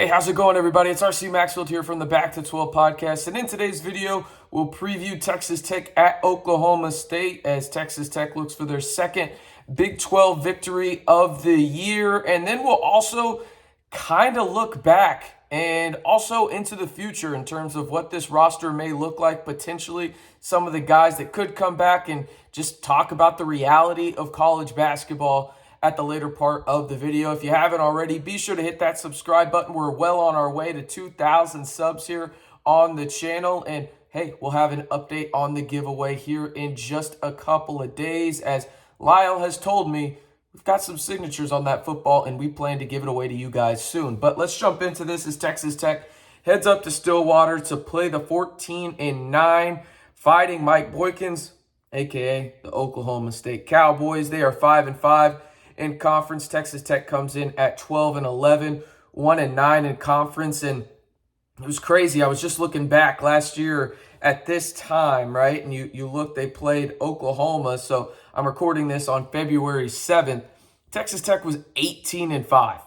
Hey, how's it going, everybody? It's RC Maxfield here from the Back to 12 podcast. And in today's video, we'll preview Texas Tech at Oklahoma State as Texas Tech looks for their second Big 12 victory of the year. And then we'll also kind of look back and also into the future in terms of what this roster may look like, potentially some of the guys that could come back, and just talk about the reality of college basketball at the later part of the video. If you haven't already, be sure to hit that subscribe button. We're well on our way to 2,000 subs here on the channel. And hey, we'll have an update on the giveaway here in just a couple of days. As Lyle has told me, we've got some signatures on that football and we plan to give it away to you guys soon. But let's jump into this as Texas Tech heads up to Stillwater to play the 14-9 Fighting Mike Boykins, aka the Oklahoma State Cowboys. They are 5-5. In conference. Texas Tech comes in at 12-11, 1-9 in conference. And it was crazy. I was just looking back last year at this time, right? And you look, they played Oklahoma. So I'm recording this on February 7th. Texas Tech was 18-5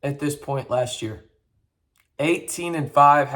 at this point last year. 18-5.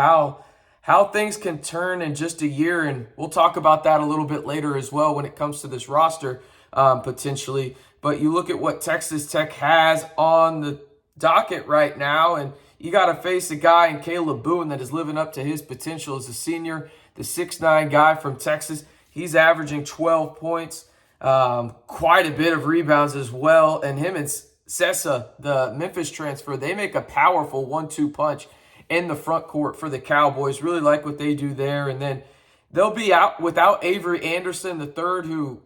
How things can turn in just a year. And we'll talk about that a little bit later as well when it comes to this roster, potentially. But you look at what Texas Tech has on the docket right now, and you got to face a guy in Caleb Boone that is living up to his potential as a senior, the 6'9" guy from Texas. He's averaging 12 points, quite a bit of rebounds as well. And him and Sessa, the Memphis transfer, they make a powerful 1-2 punch in the front court for the Cowboys. Really like what they do there. And then they'll be out without Avery Anderson III, who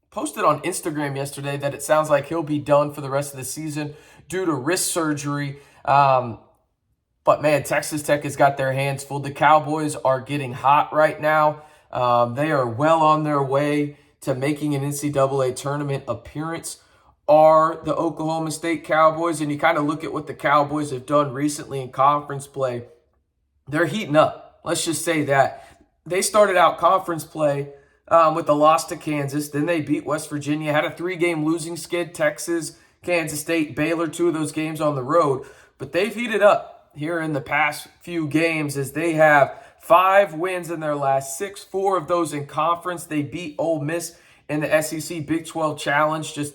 posted on Instagram yesterday that it sounds like he'll be done for the rest of the season due to wrist surgery. But man, Texas Tech has got their hands full. The Cowboys are getting hot right now. They are well on their way to making an NCAA tournament appearance, are the Oklahoma State Cowboys. And you kind of look at what the Cowboys have done recently in conference play. They're heating up. Let's just say that. They started out conference play with the loss to Kansas. Then they beat West Virginia, had a 3-game losing skid, Texas, Kansas State, Baylor, 2 of those games on the road. But they've heated up here in the past few games as they have 5 wins in their last 6, 4 of those in conference. They beat Ole Miss in the SEC Big 12 Challenge, just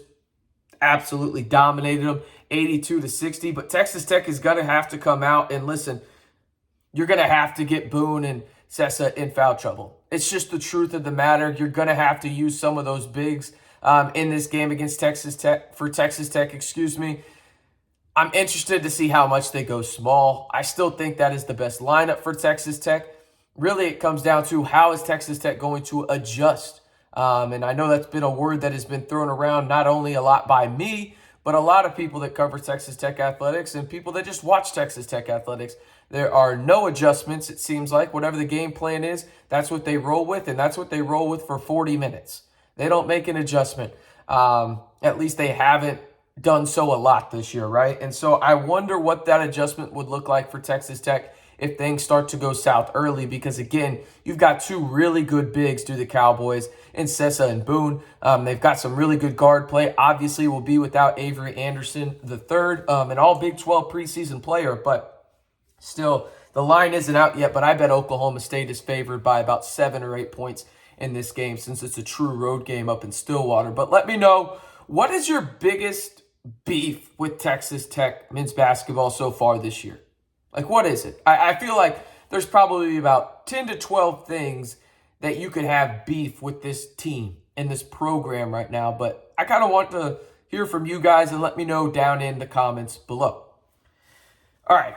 absolutely dominated them, 82-60. But Texas Tech is going to have to come out and listen, you're going to have to get Boone and Sessa in foul trouble. It's just the truth of the matter. You're going to have to use some of those bigs in this game against Texas Tech, I'm interested to see how much they go small. I still think that is the best lineup for Texas Tech. Really, it comes down to how is Texas Tech going to adjust. And I know that's been a word that has been thrown around not only a lot by me, but a lot of people that cover Texas Tech athletics and people that just watch Texas Tech athletics. There are no adjustments, it seems like. Whatever the game plan is, that's what they roll with, and that's what they roll with for 40 minutes. They don't make an adjustment. At least they haven't done so a lot this year, right? And so I wonder what that adjustment would look like for Texas Tech if things start to go south early, because, again, you've got 2 really good bigs through the Cowboys in Sessa and Boone. They've got some really good guard play. Obviously, will be without Avery Anderson III, an all Big 12 preseason player, but still, the line isn't out yet, but I bet Oklahoma State is favored by about 7 or 8 points in this game since it's a true road game up in Stillwater. But let me know, what is your biggest beef with Texas Tech men's basketball so far this year? Like, what is it? I feel like there's probably about 10 to 12 things that you could have beef with this team and this program right now. But I kind of want to hear from you guys and let me know down in the comments below. All right.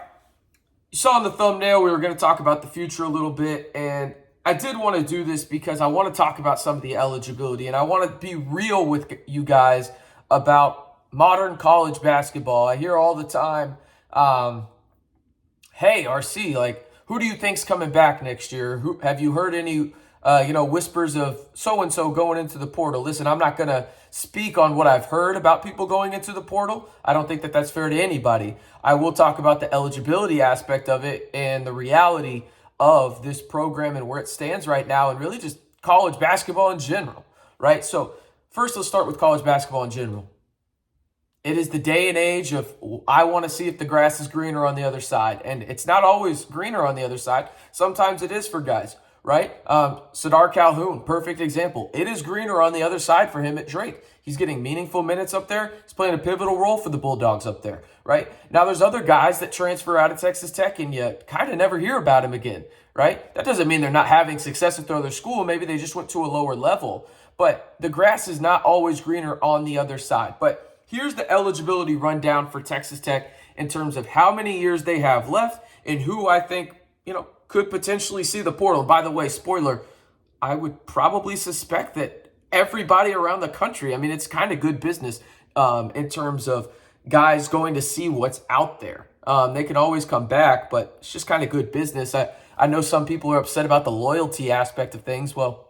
You saw in the thumbnail we were going to talk about the future a little bit, and I did want to do this because I want to talk about some of the eligibility, and I want to be real with you guys about modern college basketball. I hear all the time, hey, RC, like, who do you think's coming back next year? Have you heard any whispers of so-and-so going into the portal? Listen, I'm not going to speak on what I've heard about people going into the portal. I don't think that that's fair to anybody. I will talk about the eligibility aspect of it and the reality of this program and where it stands right now, and really just college basketball in general, right? So first, let's start with college basketball in general. It is the day and age of I want to see if the grass is greener on the other side. And it's not always greener on the other side. Sometimes it is for guys, right? Sadar Calhoun, perfect example. It is greener on the other side for him at Drake. He's getting meaningful minutes up there. He's playing a pivotal role for the Bulldogs up there, right? Now there's other guys that transfer out of Texas Tech and you kind of never hear about him again, right? That doesn't mean they're not having success at their other school. Maybe they just went to a lower level. But the grass is not always greener on the other side. But here's the eligibility rundown for Texas Tech in terms of how many years they have left and who I think, could potentially see the portal. By the way, spoiler, I would probably suspect that everybody around the country, it's kind of good business in terms of guys going to see what's out there. They can always come back, but it's just kind of good business. I know some people are upset about the loyalty aspect of things. Well,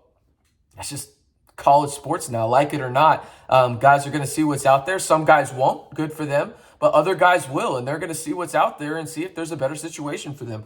that's just college sports now, like it or not. Guys are going to see what's out there. Some guys won't, good for them, but other guys will, and they're going to see what's out there and see if there's a better situation for them.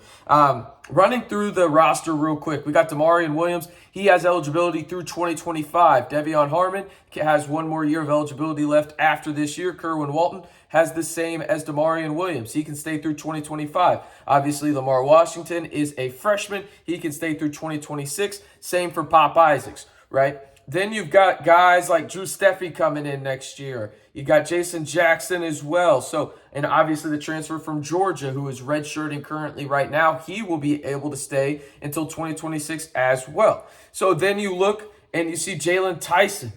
Running through the roster real quick, we got Damarian Williams. He has eligibility through 2025. Devion Harmon has one more year of eligibility left after this year. Kerwin Walton has the same as Damarian Williams. He can stay through 2025. Obviously, Lamar Washington is a freshman. He can stay through 2026. Same for Pop Isaacs, right? Then you've got guys like Drew Steffi coming in next year. You got Jason Jackson as well. So, and obviously the transfer from Georgia, who is redshirting currently right now, he will be able to stay until 2026 as well. So then you look and you see Jalen Tyson.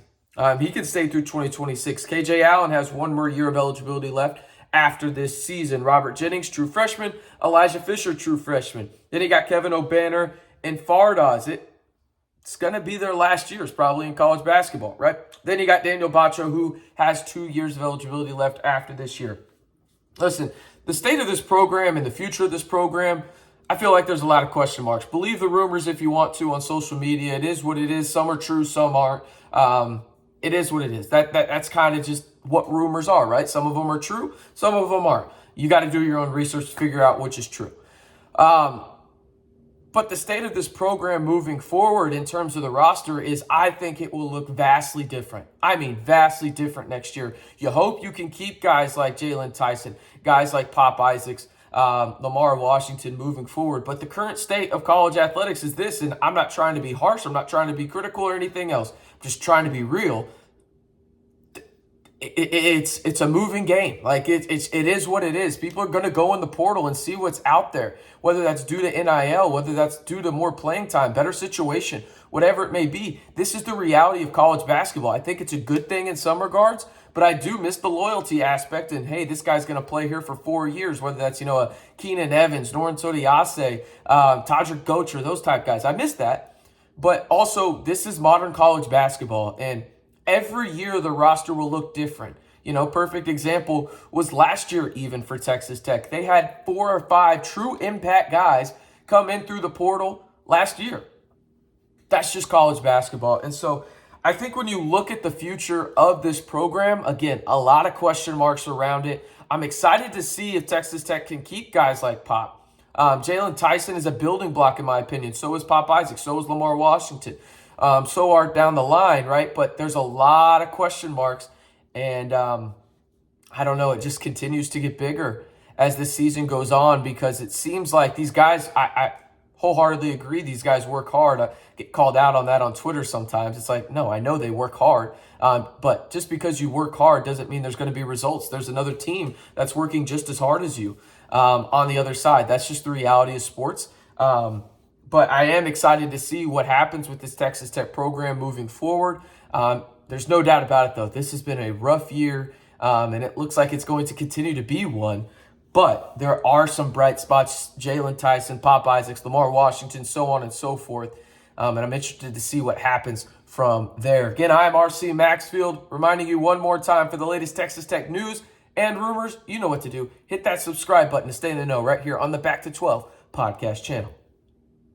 He can stay through 2026. KJ Allen has one more year of eligibility left after this season. Robert Jennings, true freshman. Elijah Fisher, true freshman. Then you got Kevin O'Banner and Fardaws. It's going to be their last years probably in college basketball, right? Then you got Daniel Bacho, who has 2 years of eligibility left after this year. Listen, the state of this program and the future of this program, I feel like there's a lot of question marks. Believe the rumors if you want to on social media. It is what it is. Some are true, some aren't. It is what it is. That's kind of just what rumors are, right? Some of them are true, some of them aren't. You got to do your own research to figure out which is true. But the state of this program moving forward in terms of the roster is, I think it will look vastly different. Vastly different next year. You hope you can keep guys like Jalen Tyson, guys like Pop Isaacs, Lamar Washington moving forward. But the current state of college athletics is this, and I'm not trying to be harsh. I'm not trying to be critical or anything else. I'm just trying to be real. It's a moving game. Like it is what it is. People are going to go in the portal and see what's out there, whether that's due to NIL, whether that's due to more playing time, better situation, whatever it may be. This is the reality of college basketball. I think it's a good thing in some regards, but I do miss the loyalty aspect. And hey, this guy's going to play here for 4 years, whether that's, a Keenan Evans, Noren Sodiase, Todrick Gocher, those type guys. I miss that. But also, this is modern college basketball, and every year the roster will look different. Perfect example was last year even for Texas Tech. They had 4 or 5 true impact guys come in through the portal last year. That's just college basketball. And so I think when you look at the future of this program, again, a lot of question marks around it. I'm excited to see if Texas Tech can keep guys like Pop. Jalen Tyson is a building block in my opinion. So is Pop Isaac. So is Lamar Washington. So are down the line, right? But there's a lot of question marks. And I don't know, it just continues to get bigger as the season goes on, because it seems like these guys, I wholeheartedly agree, these guys work hard. I get called out on that on Twitter sometimes. It's like, no, I know they work hard. But just because you work hard doesn't mean there's going to be results. There's another team that's working just as hard as you on the other side. That's just the reality of sports. But I am excited to see what happens with this Texas Tech program moving forward. There's no doubt about it, though. This has been a rough year, and it looks like it's going to continue to be one. But there are some bright spots. Jalen Tyson, Pop Isaacs, Lamar Washington, so on and so forth. And I'm interested to see what happens from there. Again, I'm RC Maxfield, reminding you one more time for the latest Texas Tech news and rumors. You know what to do. Hit that subscribe button to stay in the know right here on the Back to 12 podcast channel.